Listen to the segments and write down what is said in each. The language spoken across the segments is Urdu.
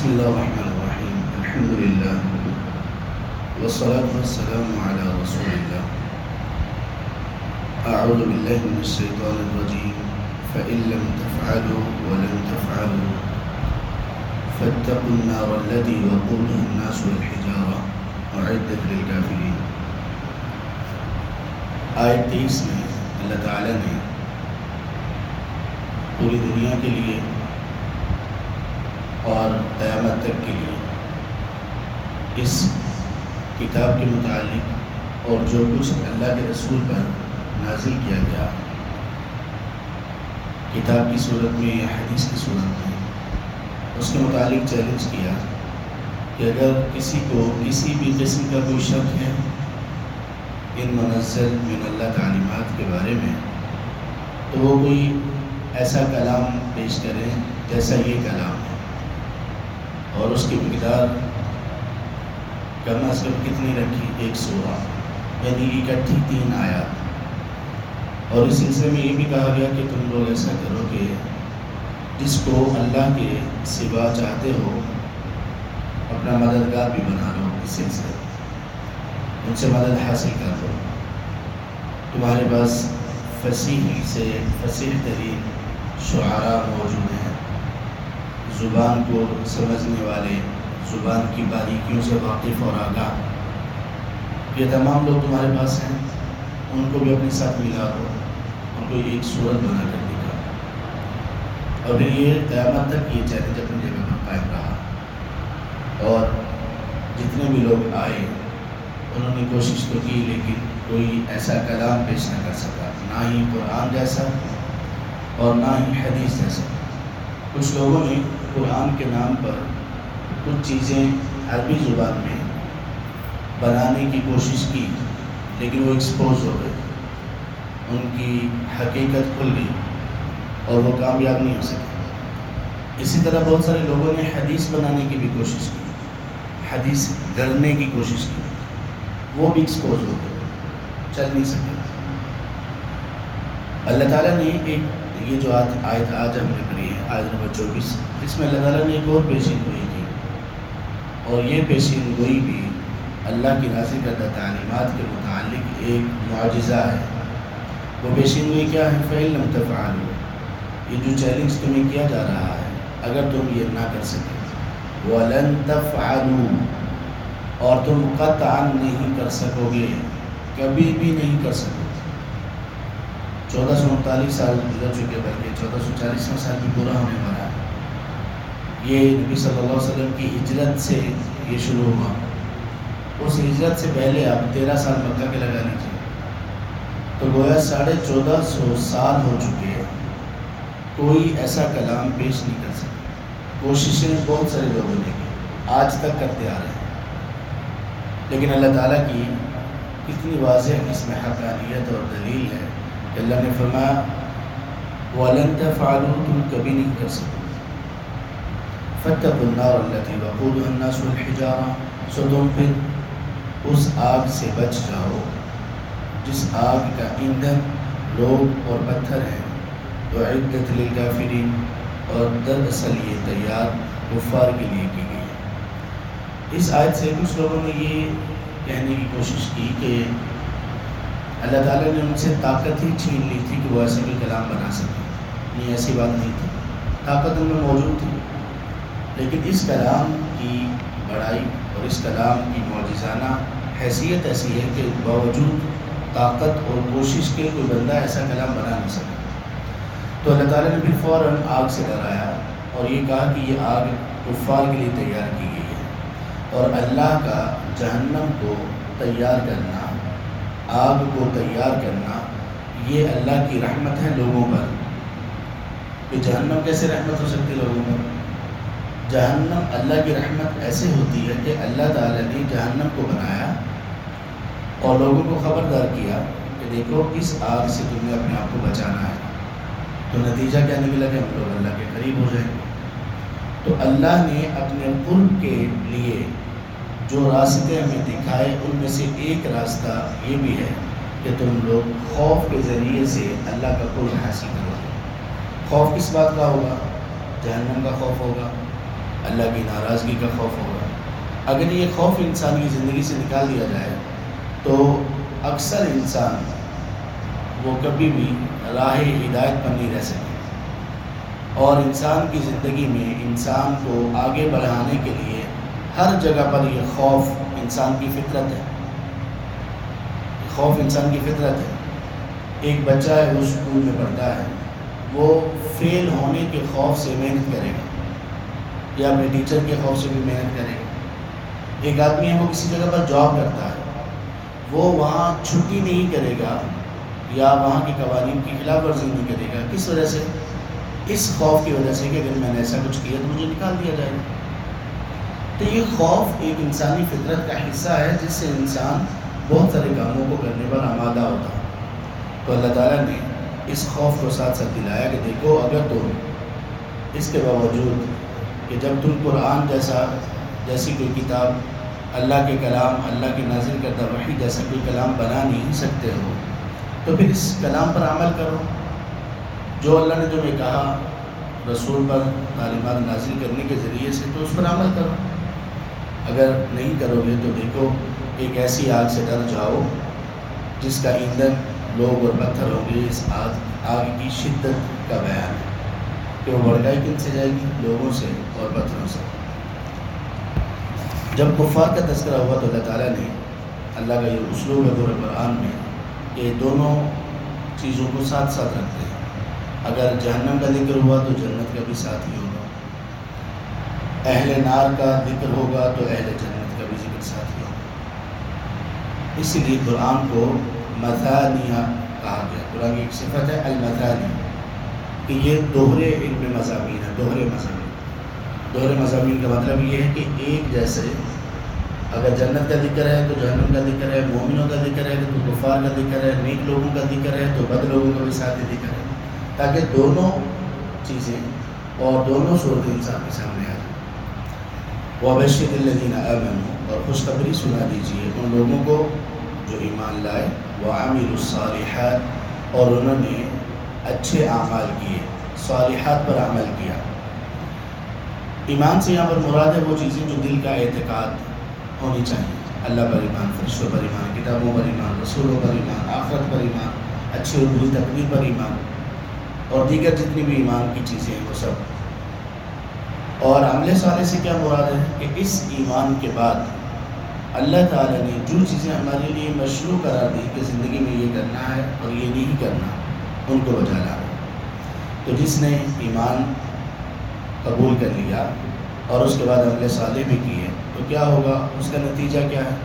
بسم الله الرحمن الرحيم. الحمد لله والصلاة والسلام على رسول الله. أعوذ بالله من الشيطان الرجيم. فإن لم تفعلوا ولن تفعلوا فاتقوا النار التي وقودها الناس والحجارة أعدت للكافرين. آیت 23 میں اللہ تعالیٰ نے پوری دنیا کے لیے اور قیامت تک کے لیے اس کتاب کے متعلق اور جو کچھ اللہ کے رسول پر نازل کیا گیا کتاب کی صورت میں یا حدیث کی صورت میں، اس کے متعلق چیلنج کیا کہ اگر کسی کو کسی بھی قسم کا کوئی شک ہے ان منزل من اللہ تعلیمات کے بارے میں، تو وہ کوئی ایسا کلام پیش کریں جیسا یہ کلام ہے، اور اس کی مقدار کم از کم کتنی رکھی؟ 1 سورہ، یعنی اکٹھی 3 آیات۔ اور اس سلسلے میں یہ بھی کہا گیا کہ تم لوگ ایسا کرو کہ جس کو اللہ کے سوا چاہتے ہو اپنا مددگار بھی بنا لو، اس سلسلے ان سے مدد حاصل کر لو۔ تمہارے پاس فصیح ترین شعراء موجود ہیں، زبان کو سمجھنے والے، زبان کی باریکیوں سے واقف اور آگاہ، یہ تمام لوگ تمہارے پاس ہیں، ان کو بھی اپنے ساتھ ملا دو، ان کو ایک صورت بنا کر دکھا۔ اور پھر یہ قیامت تک یہ چیلنج اپنی جگہ پر قائم رہا، اور جتنے بھی لوگ آئے انہوں نے کوشش تو کی، لیکن کوئی ایسا کلام پیش نہ کر سکا، نہ ہی قرآن جیسا اور نہ ہی حدیث جیسا۔ کچھ لوگوں نے قرآن کے نام پر کچھ چیزیں عربی زبان میں بنانے کی کوشش کی، لیکن وہ ایکسپوز ہو گئے، ان کی حقیقت کھل گئی اور وہ کامیاب نہیں ہو سکے۔ اسی طرح بہت سارے لوگوں نے حدیث بنانے کی بھی کوشش کی، حدیث گڑھنے کی کوشش کی، وہ بھی ایکسپوز ہو گئے، چل نہیں سکے۔ اللہ تعالیٰ نے یہ جو آیت آج ہم نے پڑھی ہے، آیت نمبر 24، اس میں اللہ تعالیٰ نے ایک اور پیشین گوئی کی، اور یہ پیشین گوئی بھی اللہ کی نازل کردہ تعلیمات کے متعلق ایک معجزہ ہے۔ وہ پیشین گوئی کیا ہے؟ فَإِن لَمْ تَفْعَلُوا، یہ جو چیلنج تمہیں کیا جا رہا ہے، اگر تم یہ نہ کر سکے، وَلَن تَفْعَلُوا، اور تم قطعاً نہیں کر سکو گے، کبھی بھی نہیں کر سکو۔ 1439 سال گزر چکے، بلکہ 1440واں سال بھی پورا ہونے والا ہے۔ یہ نبی صلی اللہ علیہ وسلم کی ہجرت سے یہ شروع ہوا۔ اس ہجرت سے پہلے آپ 13 سال مکہ کے لگا لیجیے، تو گویا 1450 سال ہو چکے ہیں، کوئی ایسا کلام پیش نہیں کر سکتا۔ کوششیں بہت سارے لوگوں نے کی، آج تک کرتے آ رہے ہیں، لیکن اللہ تعالیٰ کی کتنی واضح اس میں حقانیت اور دلیل ہے کہ اللہ نے فرمایا وَلَن تَفْعَلُوا، تم کبھی نہیں کر سکتے۔ فَاتَّقُوا النَّارَ الَّتِي وَقُودُهَا النَّاسُ وَالْحِجَارَةُ، سو تم پھر اس آگ سے بچ جاؤ جس آگ کا ایندھن لوگ اور پتھر ہیں، وَأُعِدَّتْ لِلْكَافِرِينَ، اور دراصل یہ تیار کفار کے لیے کی گئی ہے۔ اس آیت سے کچھ لوگوں نے یہ کہنے کی کوشش کی کہ اللہ تعالیٰ نے ان سے طاقت ہی چھین لی تھی کہ وہ ایسے بھی کلام بنا سکے۔ نہیں، ایسی بات نہیں تھی، طاقت ان میں موجود تھی، لیکن اس کلام کی بڑائی اور اس کلام کی معجزانہ حیثیت ایسی ہے کہ باوجود طاقت اور کوشش کے کوئی بندہ ایسا کلام بنا نہیں سکا۔ تو اللہ تعالیٰ نے پھر فوراً آگ سے ڈرایا اور یہ کہا کہ یہ آگ کفار کے لیے تیار کی گئی ہے، اور اللہ کا جہنم کو تیار کرنا، آگ کو تیار کرنا، یہ اللہ کی رحمت ہے لوگوں پر۔ کہ جہنم کیسے رحمت ہو سکتی لوگوں پر؟ جہنم اللہ کی رحمت ایسے ہوتی ہے کہ اللہ تعالیٰ نے جہنم کو بنایا اور لوگوں کو خبردار کیا کہ دیکھو اس آگ سے تم نے اپنے آپ کو بچانا ہے، تو نتیجہ کیا نکلا کہ ہم لوگ اللہ کے قریب ہو جائیں گے۔ تو اللہ نے اپنے قرب کے لیے جو راستے ہمیں دکھائے، ان میں سے ایک راستہ یہ بھی ہے کہ تم لوگ خوف کے ذریعے سے اللہ کا قرب حاصل کرو۔ خوف کس بات کا ہوگا؟ جہنم کا خوف ہوگا، اللہ کی ناراضگی کا خوف ہوگا۔ اگر یہ خوف انسان کی زندگی سے نکال دیا جائے تو اکثر انسان وہ کبھی بھی راہ ہدایت پر نہیں رہ سکے، اور انسان کی زندگی میں انسان کو آگے بڑھانے کے لیے ہر جگہ پر یہ خوف انسان کی فطرت ہے، خوف انسان کی فطرت ہے۔ ایک بچہ ہے، وہ اسکول میں پڑھتا ہے، وہ فیل ہونے کے خوف سے محنت کرے گا یا اپنے ٹیچر کے خوف سے بھی محنت کرے گا۔ ایک آدمی ہے، وہ کسی جگہ پر جاب کرتا ہے، وہ وہاں چھٹی نہیں کرے گا یا وہاں کے قوانین کی خلاف ورزی نہیں کرے گا۔ کس وجہ سے؟ اس خوف کی وجہ سے کہ اگر میں نے ایسا کچھ کیا تو مجھے نکال دیا جائے گا۔ تو یہ خوف ایک انسانی فطرت کا حصہ ہے جس سے انسان بہت سارے کاموں کو کرنے پر آمادہ ہوتا ہے۔ تو اللہ تعالیٰ نے اس خوف کو ساتھ ساتھ دلایا کہ دیکھو، اگر تم اس کے باوجود کہ جب تم قرآن جیسی کوئی کتاب، اللہ کے کلام، اللہ کے نازل کردہ وحی جیسا کوئی کلام بنا نہیں سکتے ہو، تو پھر اس کلام پر عمل کرو۔ جو اللہ نے تمہیں کہا رسول پر تعلیمات نازل کرنے کے ذریعے سے، تو اس پر عمل کرو۔ اگر نہیں کرو گے تو دیکھو، ایک ایسی آگ سے ڈر جاؤ جس کا ایندھن لوگ اور پتھر ہوں گے۔ اس آگ کی شدت کا بیان ہے کہ وہ بھڑکائی کن سے جائے گی؟ لوگوں سے اور پتھروں سے۔ جب کفار کا تذکرہ ہوا تو اللہ تعالیٰ نے، اللہ کا یہ اسلوب ہے پورے قرآن میں کہ دونوں چیزوں کو ساتھ ساتھ رکھتے ہیں۔ اگر جہنم کا ذکر ہوا تو جنت کا بھی ساتھ ہی ہوگا، اہل نار کا ذکر ہوگا تو اہل جنت کا بھی ذکر ساتھ ہی ہوگا۔ اسی لیے قرآن کو مثانیہ کہا گیا۔ قرآن کی ایک صفت ہے المثانی، کہ یہ دوہرے علم مضامین ہے، دوہرے مضامین۔ دوہرے مضامین کا مطلب یہ ہے کہ ایک جیسے، اگر جنت کا ذکر ہے تو جہنم کا ذکر ہے، مومنوں کا ذکر ہے تو کفار کا ذکر ہے، نیک لوگوں کا ذکر ہے تو بد لوگوں کا بھی ساتھ ہی ذکر ہے، تاکہ دونوں چیزیں اور دونوں صورتیں انسان کے سامنے آ جائیں۔ وَبَشِّرِ الَّذِينَ آمَنُوا، اور خوشخبری سنا دیجیے ان لوگوں کو جو ایمان لائے، وَعَمِلُوا الصَّالِحَاتِ، اور انہوں نے اچھے اعمال کیے، صالحات پر عمل کیا۔ ایمان سے یہاں پر مراد ہے وہ چیزیں جو دل کا اعتقاد ہونی چاہیے۔ اللہ پر ایمان، فرشتوں پر ایمان، کتابوں پر ایمان، رسولوں پر ایمان، آخرت پر ایمان، اچھی اور بری تقدیر پر ایمان، اور دیگر جتنی بھی ایمان کی چیزیں ہیں وہ سب۔ اور عمل صالح سے کیا مراد ہے کہ اس ایمان کے بعد اللہ تعالیٰ نے جو چیزیں ہمارے لیے مشروع قرار دی کہ زندگی میں یہ کرنا ہے اور یہ نہیں کرنا، ان کو بجا لانا۔ تو جس نے ایمان قبول کر لیا اور اس کے بعد عمل صالح بھی کیے تو کیا ہوگا؟ اس کا نتیجہ کیا ہے؟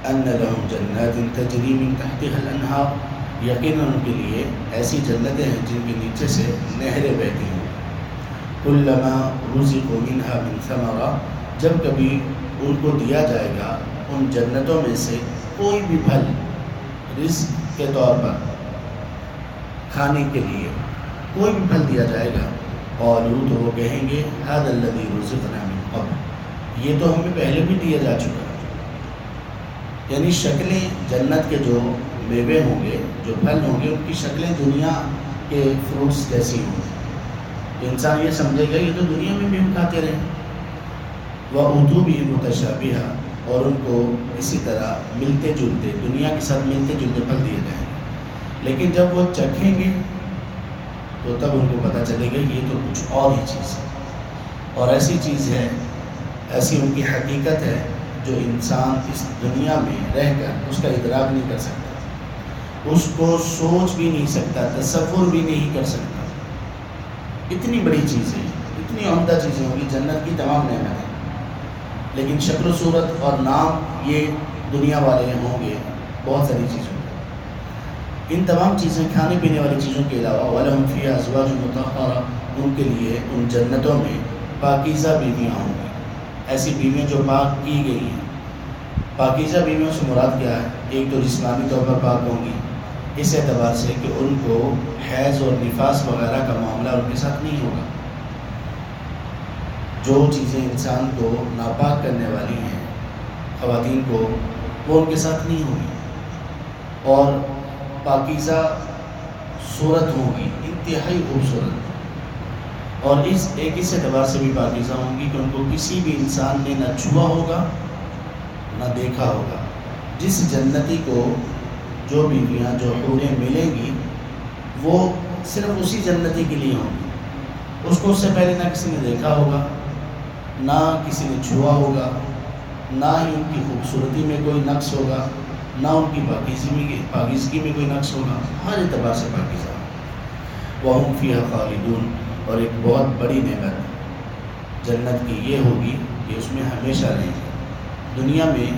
ان لهم جنات تجری من تحتها الانہار، یقیناً ان کے لیے ایسی جنتیں ہیں جن کے نیچے سے نہریں بہتی ہیں۔ کلما رزقوا منها من ثمرہ، جب کبھی ان کو دیا جائے گا ان جنتوں میں سے کوئی بھی پھل رزق کے طور پر کھانے کے لیے کوئی بھی پھل دیا جائے گا، قالوا، تو وہ کہیں گے ھذا الذی رزقنا من قبل، یہ تو ہمیں پہلے بھی دیا جا چکا ہے۔ یعنی شکلیں جنت کے جو میوے ہوں گے، جو پھل ہوں گے، ان کی شکلیں دنیا کے فروٹس جیسی ہوں گی۔ انسان یہ سمجھے گا یہ تو دنیا میں بھی ہم کھاتے رہے۔ وَأُوتُوا بِهِ مُتَشَابِهًا، اور ان کو اسی طرح ملتے جلتے، دنیا کے ساتھ ملتے جلتے پھل دیے جائیں گے، لیکن جب وہ چکھیں گے تو تب ان کو پتہ چلے گا یہ تو کچھ اور ہی چیز ہے، اور ایسی چیز ہے، ایسی ان کی حقیقت ہے جو انسان اس دنیا میں رہ کر اس کا ادراک نہیں کر سکتا، اس کو سوچ بھی نہیں سکتا، تصور بھی نہیں کر سکتا۔ اتنی بڑی چیزیں، اتنی عمدہ چیزیں ہوں گی، جنت کی تمام نعمتیں، لیکن شکل و صورت اور نام یہ دنیا والے ہوں گے بہت ساری چیزوں۔ ان تمام چیزیں، کھانے پینے والی چیزوں کے علاوہ، وَلَهُمْ فِيهَا أَزْوَاجٌ مُطَهَّرَةٌ، ان کے لیے ان جنتوں میں پاکیزہ بیویاں ہوں گی، ایسی بیویاں جو پاک کی گئی ہیں۔ پاکیزہ بیویوں سے مراد کیا ہے؟ ایک تو جسمانی طور پر پاک ہوں گی، اس اعتبار سے کہ ان کو حیض اور نفاس وغیرہ کا معاملہ ان کے ساتھ نہیں ہوگا۔ جو چیزیں انسان کو ناپاک کرنے والی ہیں خواتین کو، وہ ان کے ساتھ نہیں ہوگی، اور پاکیزہ صورت ہوگی، انتہائی خوبصورت، اور اس اعتبار سے بھی پاکیزہ ہوں گی کہ ان کو کسی بھی انسان نے نہ چھوا ہوگا نہ دیکھا ہوگا۔ جس جنتی کو جو بیویاں جو حوریں ملیں گی وہ صرف اسی جنتی کے لیے ہوں گی، اس کو اس سے پہلے نہ کسی نے دیکھا ہوگا، نہ کسی نے چھوا ہوگا، نہ ہی ان کی خوبصورتی میں کوئی نقص ہوگا، نہ ان کی پاکیزگی میں کوئی نقص ہوگا، ہر اعتبار سے پاکیزہ۔ وَهُمْ فِيهَا خَالِدُونَ، اور ایک بہت بڑی نعمت جنت کی یہ ہوگی کہ اس میں ہمیشہ رہیں گے۔ دنیا میں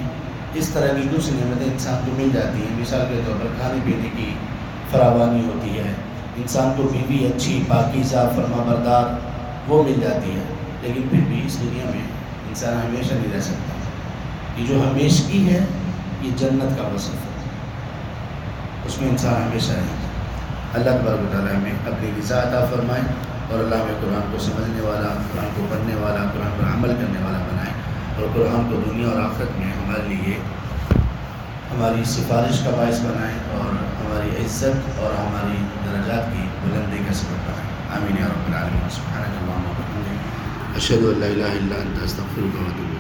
اس طرح کی کچھ نعمتیں انسان کو مل جاتی ہیں، مثال کے طور پر کھانے پینے کی فراوانی ہوتی ہے، انسان کو بیوی اچھی پاکیزہ فرما بردار وہ مل جاتی ہے، لیکن پھر بھی اس دنیا میں انسان ہمیشہ نہیں رہ سکتا۔ یہ جو ہمیشگی ہے یہ جنت کا وصف ہے، اس میں انسان ہمیشہ رہے گا۔ اللہ تبارک و تعالیٰ ہمیں اپنی رضا عطا فرمائے، اور اللہ ہمیں قرآن کو سمجھنے والا، قرآن کو پڑھنے والا، قرآن پر عمل کرنے والا بنائے، اور قرآن کو دنیا اور آخرت میں ہمارے لیے ہماری سفارش کا باعث بنائے، اور ہماری عزت اور ہماری درجات کی بلندی کا سبب بنائے۔ آمین یا رب العالمین۔ سبحانک اللہم و بحمدک، اشہد ان لا الہ الا انت، استغفرک و اتوب الیک۔